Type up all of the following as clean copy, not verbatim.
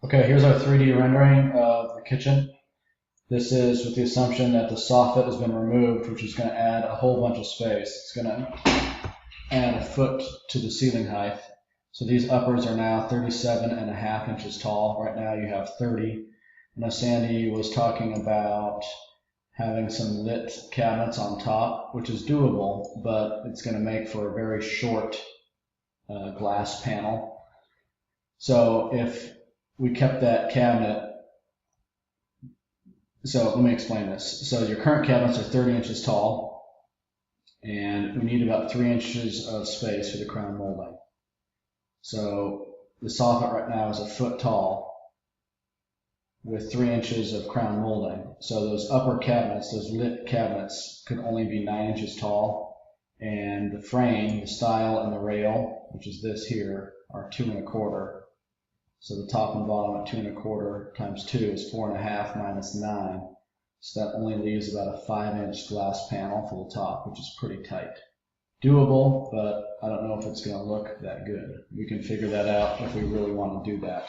Okay, here's our 3D rendering of the kitchen. This is with the assumption that the soffit has been removed, which is going to add a whole bunch of space. It's going to add a foot to the ceiling height. So these uppers are now 37.5 inches tall. Right now you have 30. Now Sandy was talking about having some lit cabinets on top, which is doable, but it's going to make for a very short glass panel. So if we kept that cabinet, so let me explain this. So your current cabinets are 30 inches tall, and we need about 3 inches of space for the crown molding. So the soffit right now is a foot tall with 3 inches of crown molding. So those upper cabinets, those lit cabinets, could only be 9 inches tall, and the frame, the stile, and the rail, which is this here, are 2 1/4. So the top and bottom at 2 1/4 times 2 is 4.5 minus 9. So that only leaves about a 5-inch glass panel for the top, which is pretty tight. Doable, but I don't know if it's going to look that good. We can figure that out if we really want to do that.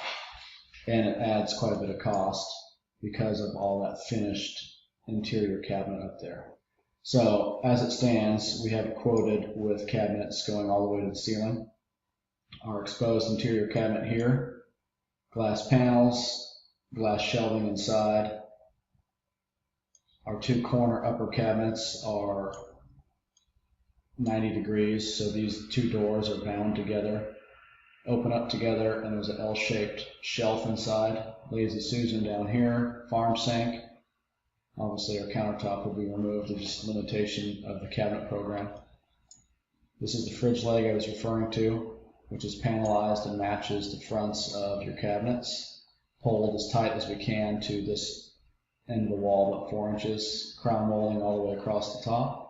And it adds quite a bit of cost because of all that finished interior cabinet up there. So as it stands, we have it quoted with cabinets going all the way to the ceiling. Our exposed interior cabinet here, glass panels, glass shelving inside. Our 2 corner upper cabinets are 90 degrees, so these 2 doors are bound together, open up together, and there's an L-shaped shelf inside. Lazy Susan down here, farm sink. Obviously our countertop will be removed. It's just a limitation of the cabinet program. This is the fridge leg I was referring to, which is panelized and matches the fronts of your cabinets. Pulled as tight as we can to this end of the wall, about 4 inches, crown molding all the way across the top.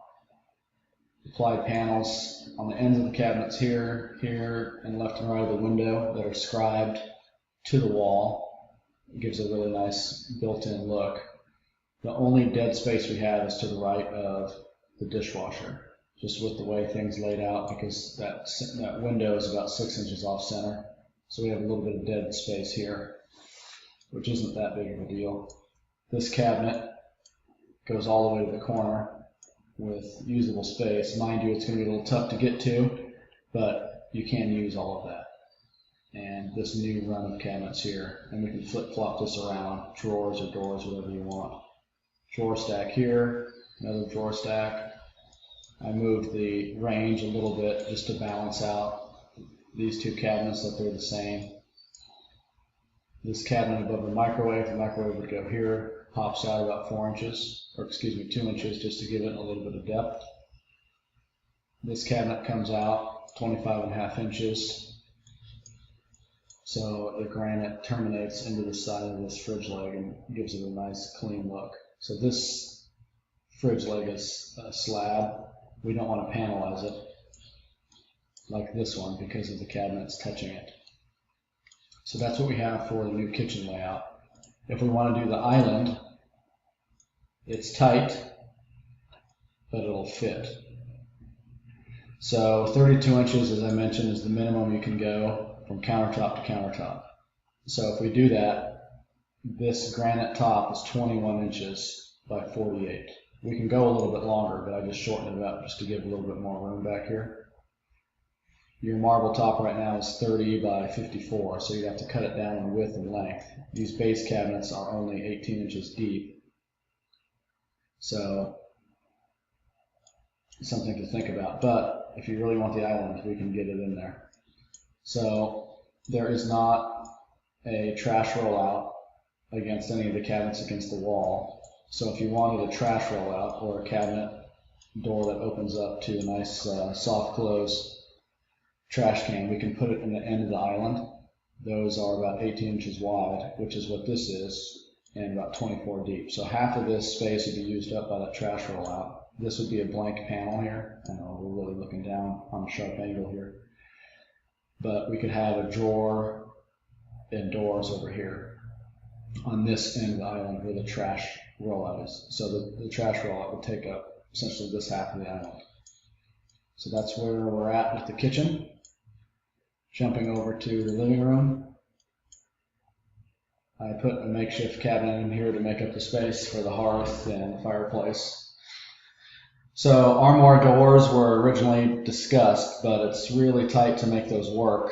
Applied panels on the ends of the cabinets here, here, and left and right of the window that are scribed to the wall. It gives a really nice built-in look. The only dead space we have is to the right of the dishwasher, just with the way things laid out, because that window is about 6 inches off center. So we have a little bit of dead space here, which isn't that big of a deal. This cabinet goes all the way to the corner with usable space. Mind you, it's going to be a little tough to get to, but you can use all of that. And this new run of cabinets here, and we can flip-flop this around, drawers or doors, whatever you want. Drawer stack here, another drawer stack. I moved the range a little bit just to balance out these 2 cabinets, that they're the same. This cabinet above the microwave would go here, pops out about 4 inches, or excuse me, 2 inches, just to give it a little bit of depth. This cabinet comes out 25.5 inches. So the granite terminates into the side of this fridge leg and gives it a nice clean look. So this fridge leg is a slab. We don't want to panelize it like this one because of the cabinets touching it. So that's what we have for the new kitchen layout. If we want to do the island, it's tight, but it'll fit. So 32 inches, as I mentioned, is the minimum you can go from countertop to countertop. So if we do that, this granite top is 21 inches by 48. We can go a little bit longer, but I just shortened it up just to give a little bit more room back here. Your marble top right now is 30 by 54, so you have to cut it down in width and length. These base cabinets are only 18 inches deep, so something to think about. But if you really want the island, we can get it in there. So there is not a trash rollout against any of the cabinets against the wall. So if you wanted a trash rollout or a cabinet door that opens up to a nice soft close trash can, we can put it in the end of the island. Those are about 18 inches wide, which is what this is, and about 24 deep. So half of this space would be used up by that trash rollout. This would be a blank panel here. I know we're really looking down on a sharp angle here. But we could have a drawer and doors over here on this end of the island where the trash rollout is. So the trash rollout would take up essentially this half of the island. So that's where we're at with the kitchen. Jumping over to the living room. I put a makeshift cabinet in here to make up the space for the hearth and the fireplace. So armoire doors were originally discussed, but it's really tight to make those work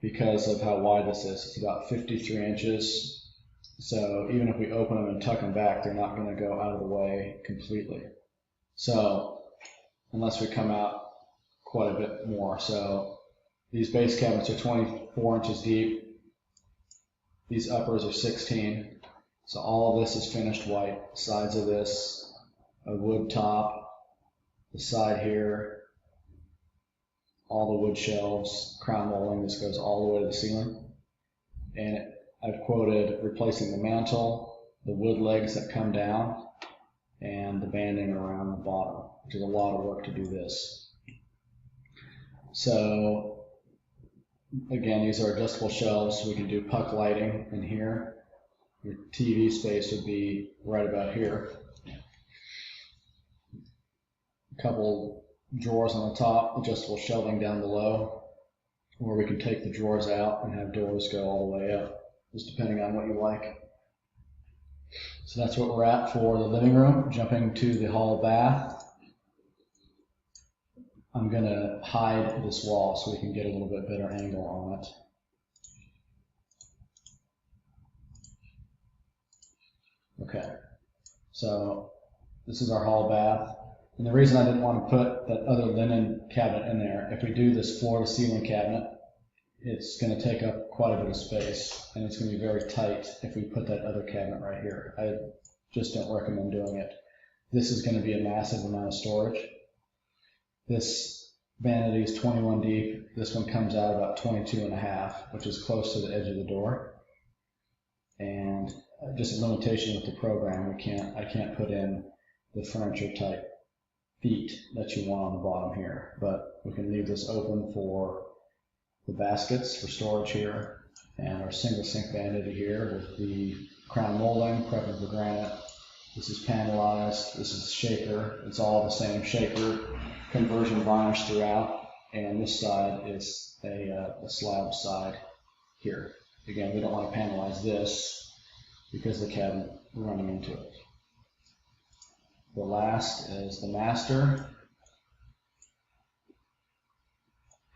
because of how wide this is. It's about 53 inches. So even if we open them and tuck them back, they're not going to go out of the way completely. So unless we come out quite a bit more. So these base cabinets are 24 inches deep. These uppers are 16. So all of this is finished white. Sides of this, a wood top. The side here, all the wood shelves, crown molding. This goes all the way to the ceiling. And I've quoted replacing the mantle, the wood legs that come down, and the banding around the bottom, which is a lot of work to do this. So again, these are adjustable shelves. We can do puck lighting in here. Your TV space would be right about here. A couple drawers on the top, adjustable shelving down below, or we can take the drawers out and have doors go all the way up, just depending on what you like. So that's what we're at for the living room. Jumping to the hall bath. I'm going to hide this wall so we can get a little bit better angle on it. Okay, so this is our hall bath. And the reason I didn't want to put that other linen cabinet in there, if we do this floor to ceiling cabinet, it's going to take up quite a bit of space, and it's going to be very tight if we put that other cabinet right here. I just don't recommend doing it. This is going to be a massive amount of storage. This vanity is 21 deep. This one comes out about 22.5, which is close to the edge of the door. And just a limitation with the program, I can't put in the furniture type feet that you want on the bottom here, but we can leave this open for the baskets for storage here, and our single sink vanity here with the crown molding, prepping for granite. This is panelized, this is shaker, it's all the same shaker, conversion varnish throughout, and this side is a slab side here. Again, we don't want to panelize this because of the cabinet running into it. The last is the master.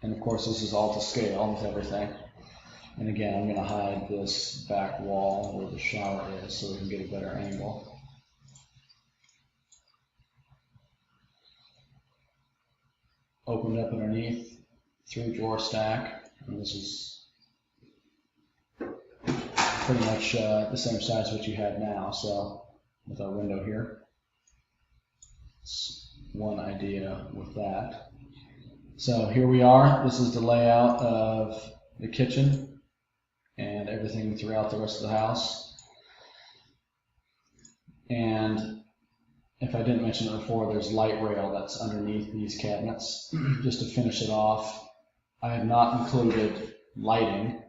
And of course, this is all to scale with everything. And again, I'm going to hide this back wall where the shower is so we can get a better angle. Opened up underneath, 3-drawer stack. And this is pretty much the same size as what you have now. So with our window here. One idea with that. So here we are. This is the layout of the kitchen and everything throughout the rest of the house. And if I didn't mention it before, there's light rail that's underneath these cabinets. Just to finish it off, I have not included lighting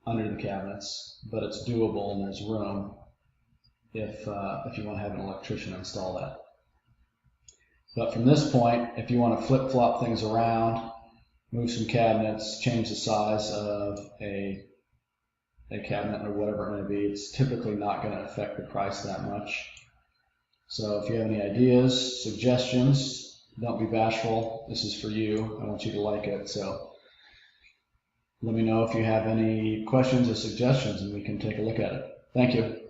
under the cabinets, but it's doable and there's room if you want to have an electrician install that. But from this point, if you want to flip-flop things around, move some cabinets, change the size of a cabinet or whatever it may be, it's typically not going to affect the price that much. So if you have any ideas, suggestions, don't be bashful. This is for you. I want you to like it. So let me know if you have any questions or suggestions and we can take a look at it. Thank you.